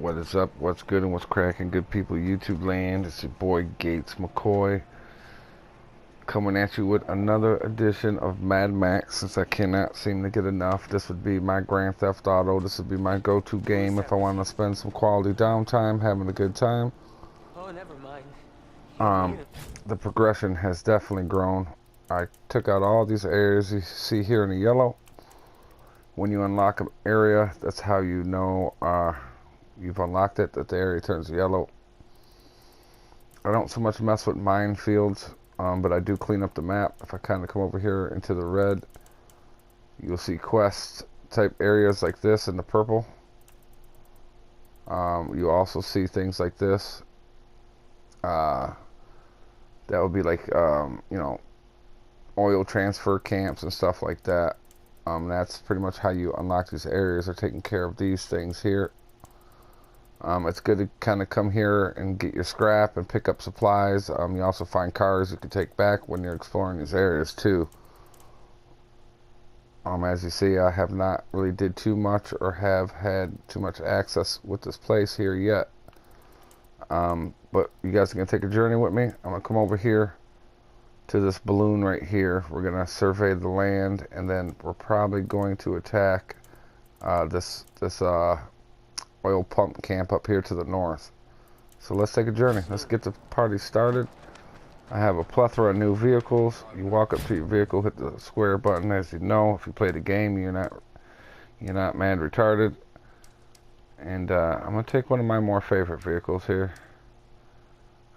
What is up? What's good and what's cracking, good people? YouTube land. It's your boy Gates McCoy coming at you with another edition of Mad Max. Since I cannot seem to get enough, this would be my Grand Theft Auto. This would be my go-to game if I want to spend some quality downtime, having a good time. Oh, never mind. The progression has definitely grown. I took out all these areas you see here in the yellow. When you unlock an area, that's how you know you've unlocked it, that the area turns yellow. I don't so much mess with minefields, but I do clean up the map. If I kind of come over here into the red, you'll see quest type areas like this in the purple. You also see things like this. That would be like, oil transfer camps and stuff like that. That's pretty much how you unlock these areas, are taking care of these things here. It's good to kind of come here and get your scrap and pick up supplies. You also find cars you can take back when you're exploring these areas too. As you see, I have not really did too much or have had too much access with this place here yet. But you guys are going to take a journey with me. I'm going to come over here to this balloon right here. We're going to survey the land, and then we're probably going to attack this oil pump camp up here to the north. So let's take a journey. Let's get the party started. I have a plethora of new vehicles. You walk up to your vehicle, hit the square button. As you know, if you play the game, you're not mad retarded. And I'm gonna take one of my more favorite vehicles here.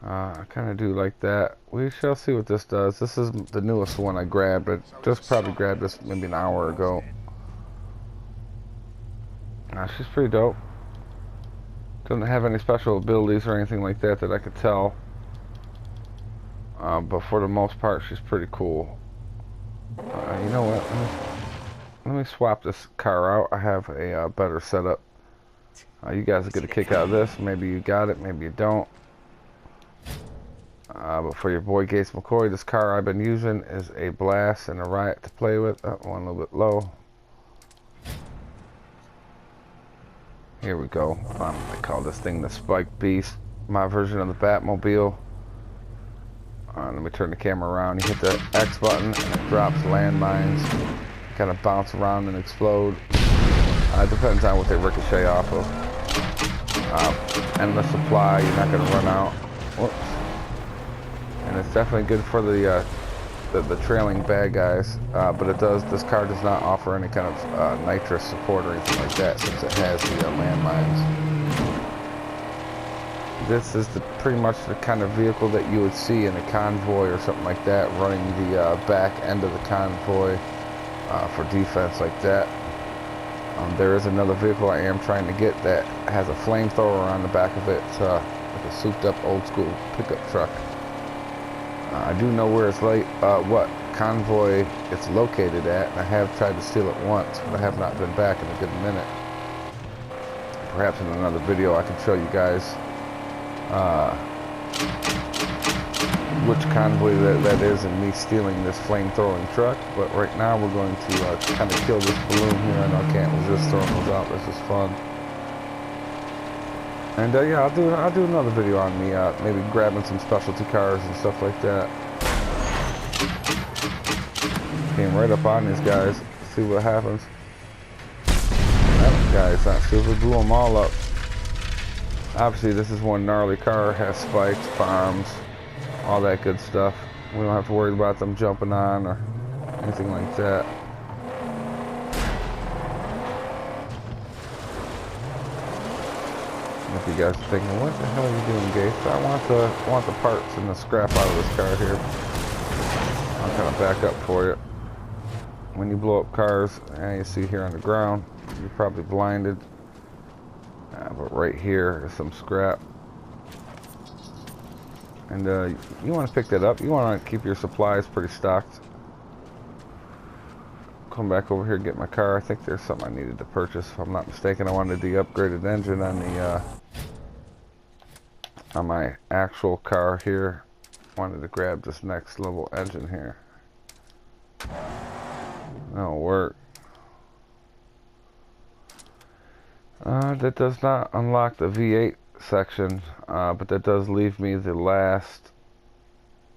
I kind of do like that. We shall see what this does. This is the newest one I grabbed. I just probably grabbed this maybe an hour ago. She's pretty dope. Doesn't have any special abilities or anything like that that I could tell. But for the most part, she's pretty cool. You know what? Let me swap this car out. I have a better setup. You guys will get a kick out of this. Maybe you got it, maybe you don't. But for your boy Gates McCoy, this car I've been using is a blast and a riot to play with. One a little bit low. Here we go. I call this thing the Spike Beast. My version of the Batmobile. Let me turn the camera around. You hit the X button and it drops landmines. Kind of bounce around and explode. It depends on what they ricochet off of. Endless supply. You're not going to run out. Whoops. And it's definitely good for the trailing bad guys. But this car does not offer any kind of nitrous support or anything like that, since it has the landmines. This is pretty much the kind of vehicle that you would see in a convoy or something like that, running the back end of the convoy for defense like that. There is another vehicle I am trying to get that has a flamethrower on the back of it. It's like a souped up old school pickup truck. I do know where it's what convoy it's located at, and I have tried to steal it once, but I have not been back in a good minute. Perhaps in another video I can show you guys which convoy that is, and me stealing this flame-throwing truck. But right now we're going to kind of kill this balloon here. I know I can't resist throwing those out. This is fun. And yeah, I'll do another video on me maybe grabbing some specialty cars and stuff like that. Came right up on these guys. See what happens. That guy's not stupid. Blew them all up. Obviously, this is one gnarly car. Has spikes, bombs, all that good stuff. We don't have to worry about them jumping on or anything like that. If you guys are thinking, what the hell are you doing, Gates? I want the parts and the scrap out of this car here. I'll kind of back up for you. When you blow up cars, and you see here on the ground, you're probably blinded. But right here is some scrap. And you want to pick that up. You want to keep your supplies pretty stocked. Come back over here and get my car. I think there's something I needed to purchase, if I'm not mistaken. I wanted the upgraded engine on the on my actual car here. Wanted to grab this next level engine here. That'll work. That does not unlock the V8 section, but that does leave me the last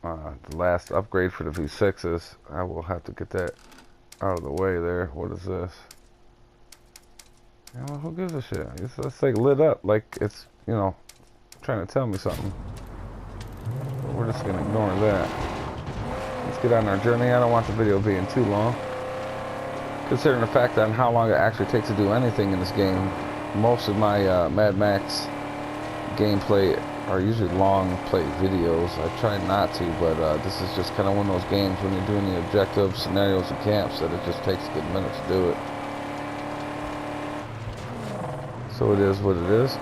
upgrade for the V6s. I will have to get that out of the way there. What is this? You know, who gives a shit? It's like lit up like it's, you know, trying to tell me something. But we're just gonna ignore that. Let's get on our journey. I don't want the video being too long. Considering the fact on how long it actually takes to do anything in this game, most of my Mad Max gameplay are usually long play videos. I try not to, but this is just kind of one of those games when you're doing the objectives, scenarios, and camps that it just takes a good minute to do it. So it is what it is.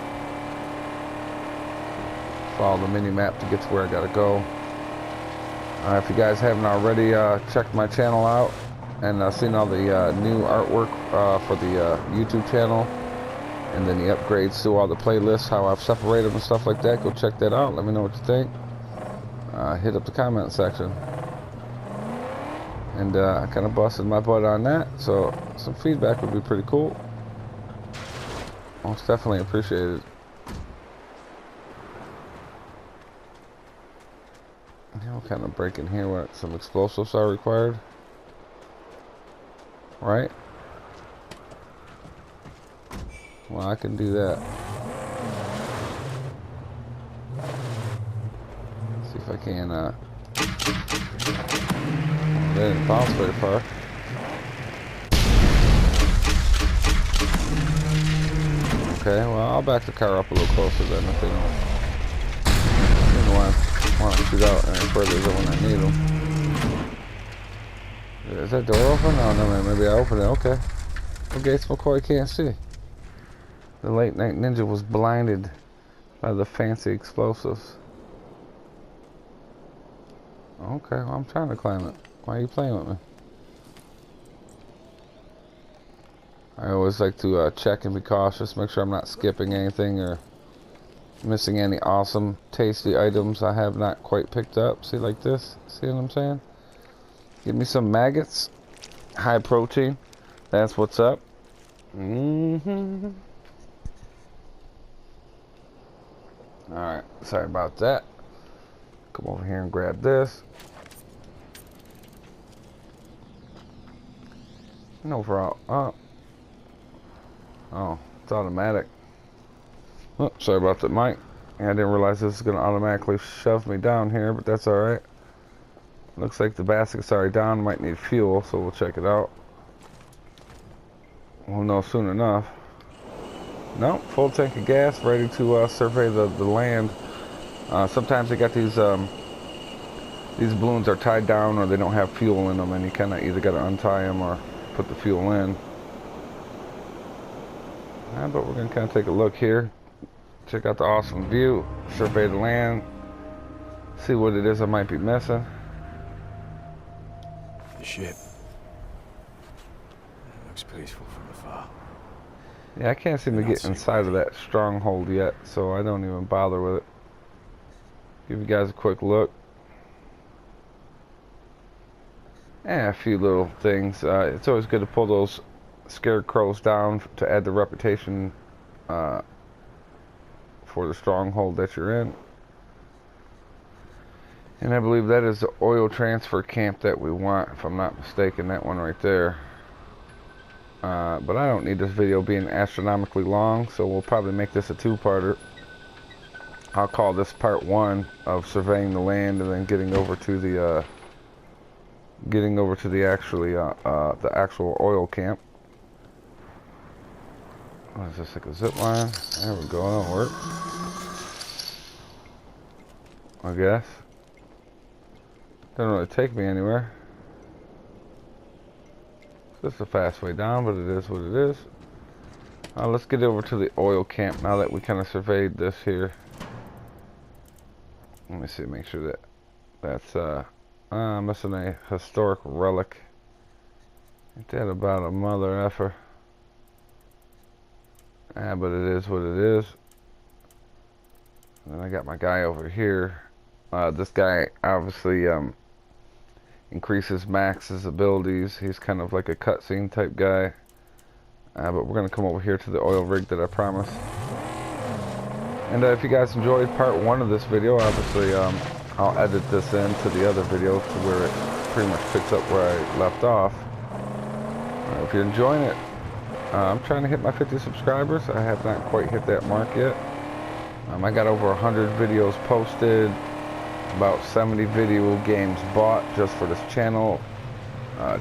Follow the mini map to get to where I gotta go. If you guys haven't already checked my channel out and seen all the new artwork for the YouTube channel, and then the upgrades to all the playlists, how I've separated them and stuff like that, go check that out. Let me know what you think. Hit up the comment section. And I kind of busted my butt on that, so some feedback would be pretty cool. Most definitely appreciated. You know, kind of break in here where some explosives are required. Right? Well, I can do that. See if I can, they didn't bounce very far. Okay, well, I'll back the car up a little closer then if they don't want to shoot out any further than when I need them. Is that door open? Oh, no, maybe I opened it. Okay. What gates McCoy can't see? The late night ninja was blinded by the fancy explosives. Okay, well, I'm trying to climb it. Why are you playing with me? I always like to check and be cautious, make sure I'm not skipping anything or missing any awesome, tasty items I have not quite picked up. See, like this? See what I'm saying? Give me some maggots, high protein. That's what's up. Mm-hmm. Alright, sorry about that. Come over here and grab this. And overall, oh, it's automatic. Oh, sorry about that, Mike. I didn't realize this is going to automatically shove me down here, but that's alright. Looks like the basket's already down. Might need fuel, so we'll check it out. We'll know soon enough. Nope, full tank of gas, ready to survey the land. Sometimes they got these balloons are tied down or they don't have fuel in them, and you kind of either got to untie them or put the fuel in. But we're going to kind of take a look here. Check out the awesome view, survey the land, see what it is I might be missing. The ship. It looks peaceful from afar. Yeah, I can't seem to get inside of that stronghold yet, so I don't even bother with it. Give you guys a quick look. And a few little things. It's always good to pull those scarecrows down to add the reputation for the stronghold that you're in. And I believe that is the oil transfer camp that we want, if I'm not mistaken, that one right there. But I don't need this video being astronomically long, so we'll probably make this a two-parter. I'll call this part one of surveying the land and then getting over to the actual oil camp. What is this, like a zip line? There we go, that'll work. I guess. Doesn't really take me anywhere. It's just a fast way down, but it is what it is. Let's get over to the oil camp now that we kind of surveyed this here. Let me see, make sure that that's missing a historic relic. Ain't that about a mother effer? But it is what it is. And then I got my guy over here. This guy obviously increases Max's abilities. He's kind of like a cutscene type guy. But we're gonna come over here to the oil rig that I promised. And if you guys enjoyed part 1 of this video, obviously I'll edit this into the other video to where it pretty much picks up where I left off. If you're enjoying it, I'm trying to hit my 50 subscribers. I have not quite hit that mark yet. I got over 100 videos posted, about 70 video games bought just for this channel,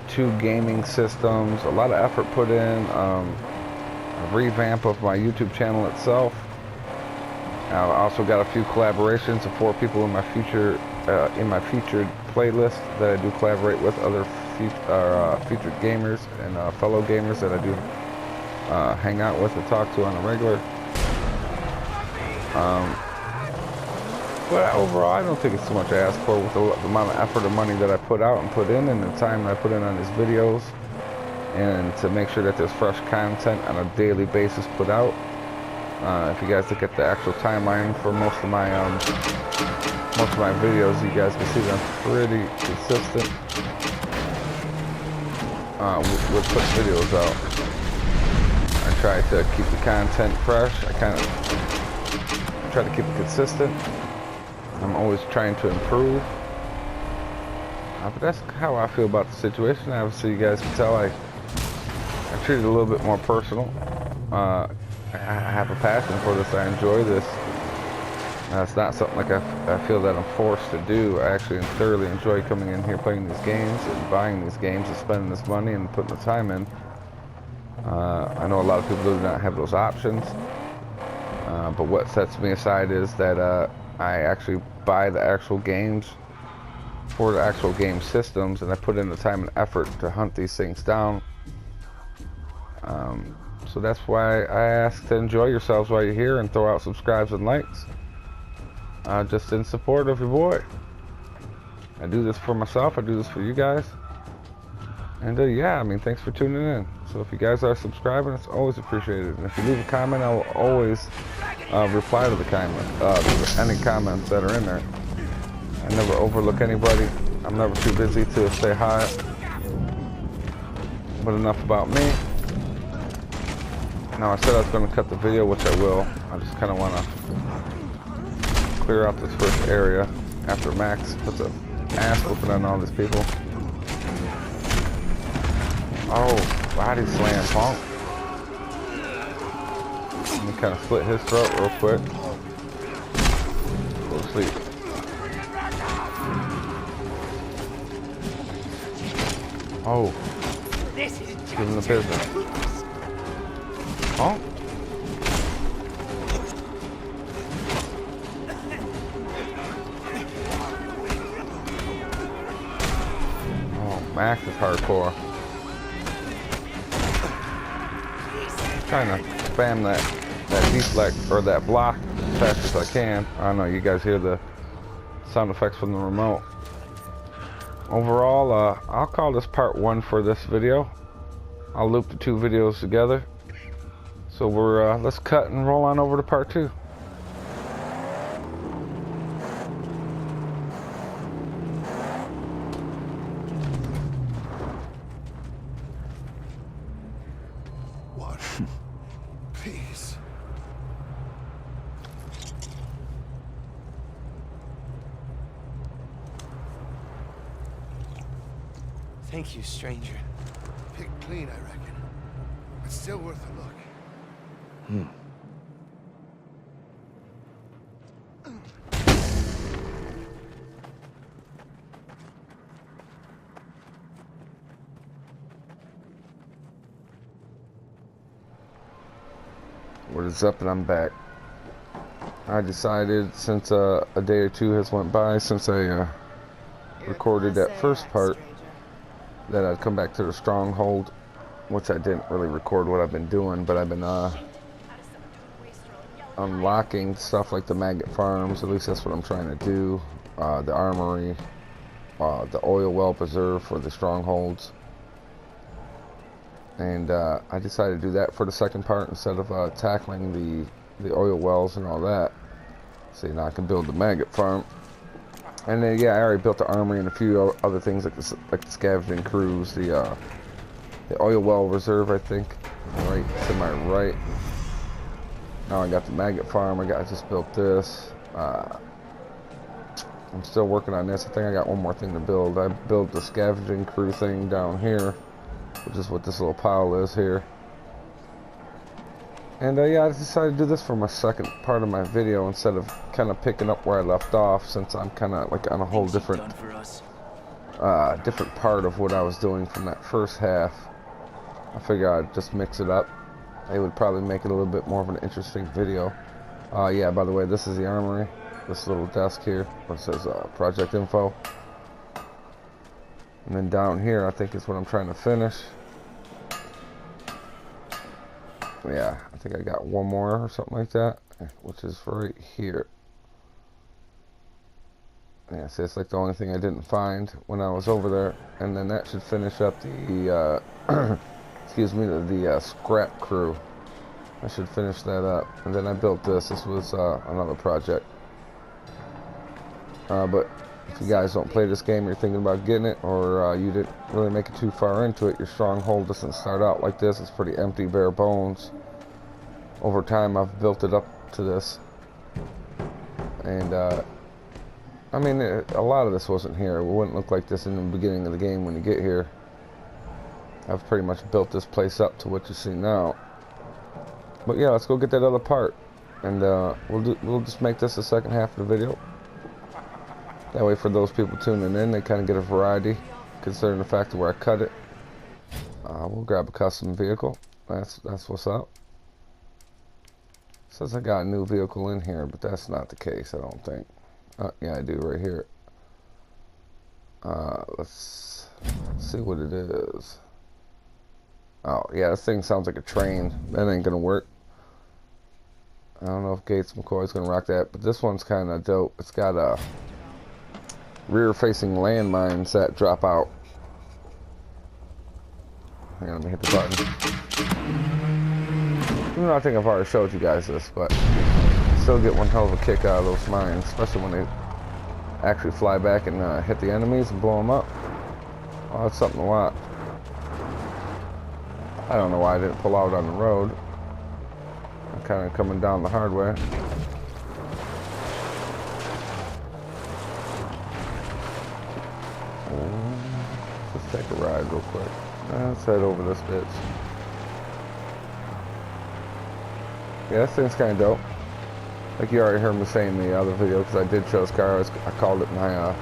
2 gaming systems, a lot of effort put in, a revamp of my YouTube channel itself. I also got a few collaborations of 4 people in my featured playlist that I do collaborate with, other featured gamers and fellow gamers that I do hang out with and talk to on a regular. But overall, I don't think it's too much to ask for with the amount of effort and money that I put out and put in, and the time that I put in on these videos, and to make sure that there's fresh content on a daily basis put out. If you guys look at the actual timeline for most of my videos, you guys can see that I'm pretty consistent with putting videos out. I try to keep the content fresh. I kind of try to keep it consistent. I'm always trying to improve. But that's how I feel about the situation. Obviously, you guys can tell I treat it a little bit more personal. I have a passion for this. I enjoy this. It's not something like I feel that I'm forced to do. I actually thoroughly enjoy coming in here, playing these games, and buying these games, and spending this money, and putting the time in. I know a lot of people do not have those options. But what sets me aside is that I actually buy the actual games for the actual game systems, and I put in the time and effort to hunt these things down. So that's why I ask to enjoy yourselves while you're here and throw out subscribes and likes. Just in support of your boy. I do this for myself, I do this for you guys. And yeah, I mean, thanks for tuning in. So if you guys are subscribing, it's always appreciated. And if you leave a comment, I will always reply to the comment, any comments that are in there. I never overlook anybody. I'm never too busy to say hi. But enough about me. Now, I said I was going to cut the video, which I will. I just kind of want to clear out this first area after Max puts an ass whooping on all these people. Oh, body slam, punk. Let me kind of slit his throat real quick. Go to sleep. Oh, give him the business. Oh. Oh, Max is hardcore. Trying to spam that deflect or that block as fast as I can. I don't know, you guys hear the sound effects from the remote. Overall, I'll call this part 1 for this video. I'll loop the 2 videos together. So let's cut and roll on over to part 2. What? Peace. Thank you, stranger. Picked clean, I reckon. But still worth a look. What is up, and I'm back. I decided, since a day or 2 has went by since I recorded that first part, that I'd come back to the stronghold, which I didn't really record what I've been doing, but I've been unlocking stuff like the maggot farms. At least that's what I'm trying to do. The armory, the oil well preserve for the strongholds. And I decided to do that for the second part instead of tackling the oil wells and all that. So now I can build the maggot farm. And then yeah, I already built the armory and a few other things like the scavenging crews, the oil well reserve, I think. right to my right. Now I got the maggot farm. I just built this. I'm still working on this. I think I got one more thing to build. I built the scavenging crew thing down here, which is what this little pile is here. And yeah, I decided to do this for my second part of my video instead of kind of picking up where I left off, since I'm kind of like on a whole different different part of what I was doing from that first half. I figure I'd just mix it up. It would probably make it a little bit more of an interesting video. Yeah, by the way, this is the armory. This little desk here where it says project info. And then down here, I think is what I'm trying to finish. Yeah, I think I got one more or something like that, which is right here. Yeah, see, it's like the only thing I didn't find when I was over there. And then that should finish up the, excuse me, the scrap crew. I should finish that up. And then I built this. This was another project. But if you guys don't play this game, you're thinking about getting it, or you didn't really make it too far into it, your stronghold doesn't start out like this. It's pretty empty, bare bones. Over time, I've built it up to this. And, I mean, a lot of this wasn't here. It wouldn't look like this in the beginning of the game when you get here. I've pretty much built this place up to what you see now. But yeah, let's go get that other part. And we'll just make this the second half of the video. That way, for those people tuning in, they kind of get a variety, considering the fact of where I cut it. We'll grab a custom vehicle. That's what's up. Says I got a new vehicle in here, but that's not the case, I don't think. Yeah, I do right here. Let's see what it is. Oh, yeah, this thing sounds like a train. That ain't gonna work. I don't know if Gates McCoy's gonna rock that, but this one's kind of dope. It's got a rear-facing landmines that drop out. Hang on, let me hit the button. Even though I think I've already showed you guys this, but I still get one hell of a kick out of those mines, especially when they actually fly back and hit the enemies and blow them up. Oh, that's something to watch. I don't know why I didn't pull out on the road. I'm kind of coming down the hard way. Let's take a ride real quick. Let's head over this bitch. Yeah, this thing's kind of dope. Like you already heard me say in the other video, because I did show this car. I called it my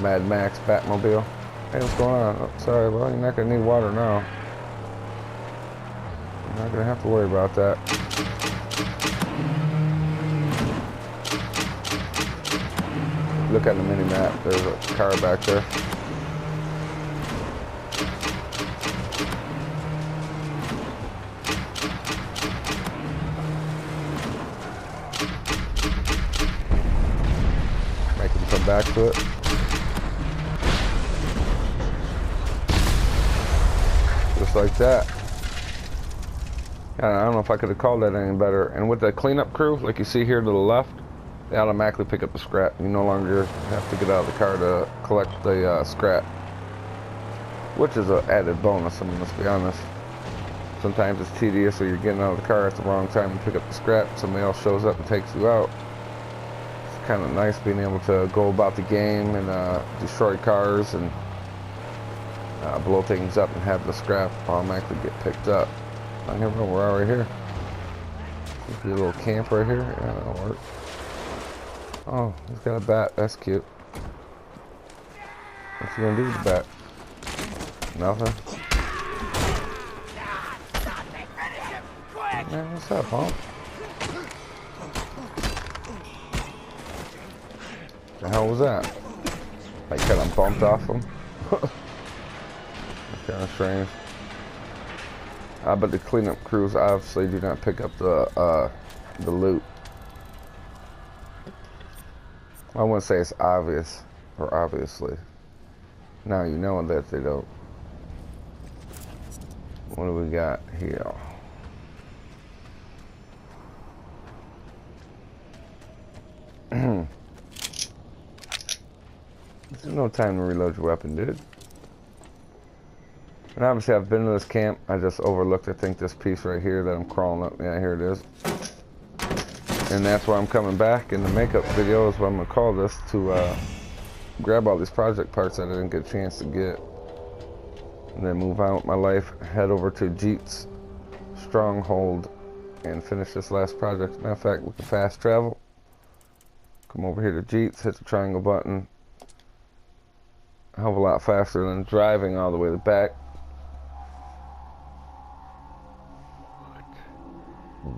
Mad Max Batmobile. Hey, what's going on? Oh, sorry, well, you're not going to need water now. You're not going to have to worry about that. Look at the mini-map. There's a car back there. Make him come back to it. Just like that. I don't know if I could have called that any better. And with the cleanup crew, like you see here to the left, they automatically pick up the scrap. You no longer have to get out of the car to collect the scrap, which is an added bonus. I mean, let's be honest. Sometimes it's tedious, or you're getting out of the car at the wrong time to pick up the scrap. Somebody else shows up and takes you out. It's kind of nice being able to go about the game and destroy cars and blow things up and have the scrap automatically get picked up. I never know, we're right here. Be a little camp right here. Yeah, that'll work. Oh, he's got a bat. That's cute. What's he gonna do with the bat? Nothing. Man, what's up, huh? The hell was that? Like, kind of bumped off him. Kind of strange. But the cleanup crews obviously do not pick up the loot. I wouldn't say it's obvious, or obviously. Now you know that they don't. What do we got here? There's no time to reload your weapon, dude. And obviously I've been to this camp. I just overlooked, I think, this piece right here that I'm crawling up. Yeah, here it is. And that's why I'm coming back in the makeup video is what I'm going to call this, to grab all these project parts that I didn't get a chance to get. And then move on with my life, head over to Jeet's Stronghold and finish this last project. Matter of fact, we can fast travel. Come over here to Jeet's, hit the triangle button. A hell of a lot faster than driving all the way to the back.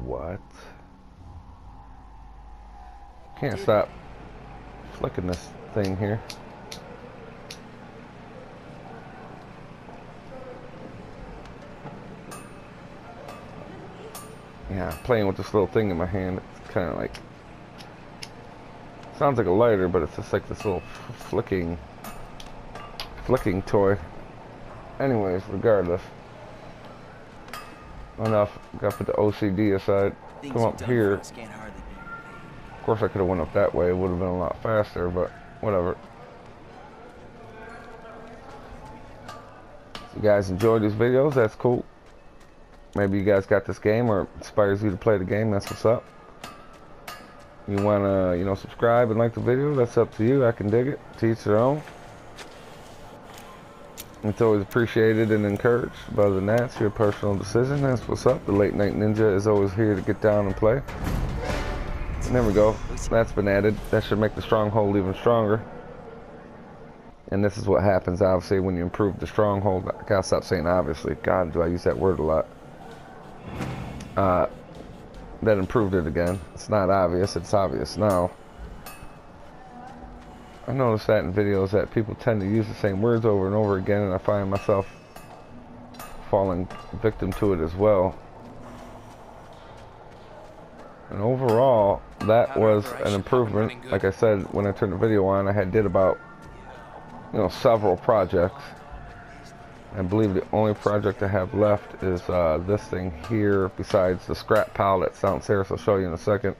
What? Can't stop flicking this thing here. Yeah, playing with this little thing in my hand. It's kind of like, sounds like a lighter, but it's just like this little flicking toy. Anyways, regardless, enough. Got to put the OCD aside. Come up here. Of course, I could have went up that way. It would have been a lot faster, but whatever. If you guys enjoy these videos, that's cool. Maybe you guys got this game or it inspires you to play the game. That's what's up. You wanna, subscribe and like the video? That's up to you. I can dig it. To each their own. It's always appreciated and encouraged. But other than that, it's your personal decision. That's what's up. The Late Night Ninja is always here to get down and play. And there we go. That's been added. That should make the stronghold even stronger. And this is what happens, obviously, when you improve the stronghold. I gotta stop saying obviously. God, do I use that word a lot. That improved it again. It's not obvious. It's obvious now. I noticed that in videos that people tend to use the same words over and over again, and I find myself falling victim to it as well. And overall, that was an improvement. Like I said, when I turned the video on, I did about, several projects. I believe the only project I have left is this thing here, besides the scrap pile that's downstairs. I'll show you in a second.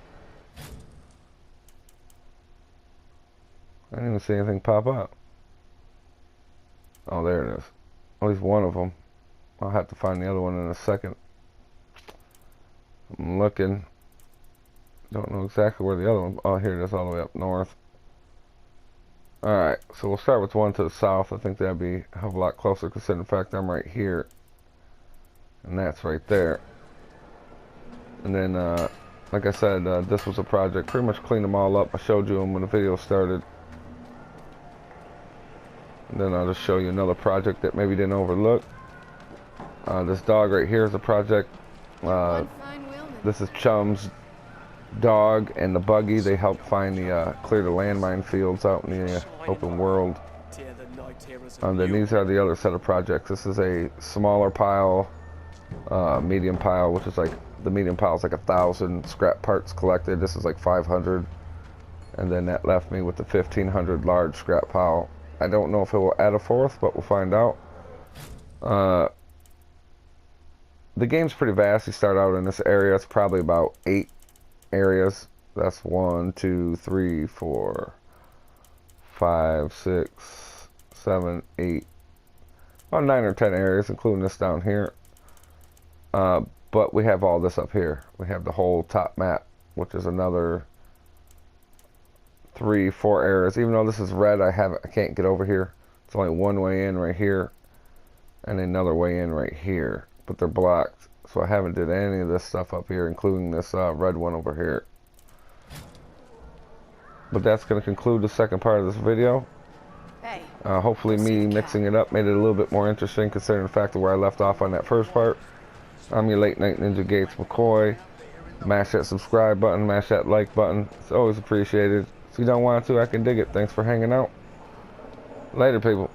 I didn't even see anything pop up. Oh, there it is. At least one of them. I'll have to find the other one in a second. I'm looking. Don't know exactly where the other one. Oh, here it is, all the way up north. Alright, so we'll start with the one to the south. I think that'd be a hell of a lot closer, considering the fact I'm right here. And that's right there. And then, like I said, this was a project. Pretty much cleaned them all up. I showed you them when the video started. And then I'll just show you another project that maybe didn't overlook. This dog right here is a project. This is Chum's dog and the buggy. They help find the clear the landmine fields out in the open world. And then these are the other set of projects. This is a smaller pile, medium pile, which is like, the medium pile is like 1,000 scrap parts collected. This is like 500, and then that left me with the 1,500 large scrap pile. I don't know if it will add a fourth, but we'll find out. The game's pretty vast. You start out in this area. It's probably about 8 areas. That's 1, 2, 3, 4, 5, 6, 7, 8, about 9 or 10 areas, including this down here. But we have all this up here. We have the whole top map, which is another 3, 4 areas. Even though this is red, I can't get over here. It's only one way in right here, and another way in right here. But they're blocked, so I haven't did any of this stuff up here, including this red one over here. But that's going to conclude the second part of this video. Hey, hopefully me mixing it up made it a little bit more interesting, considering the fact of where I left off on that first part. I'm your Late Night Ninja Gates McCoy. Mash that subscribe button, mash that like button. It's always appreciated. If you don't want to, I can dig it. Thanks for hanging out. Later, people.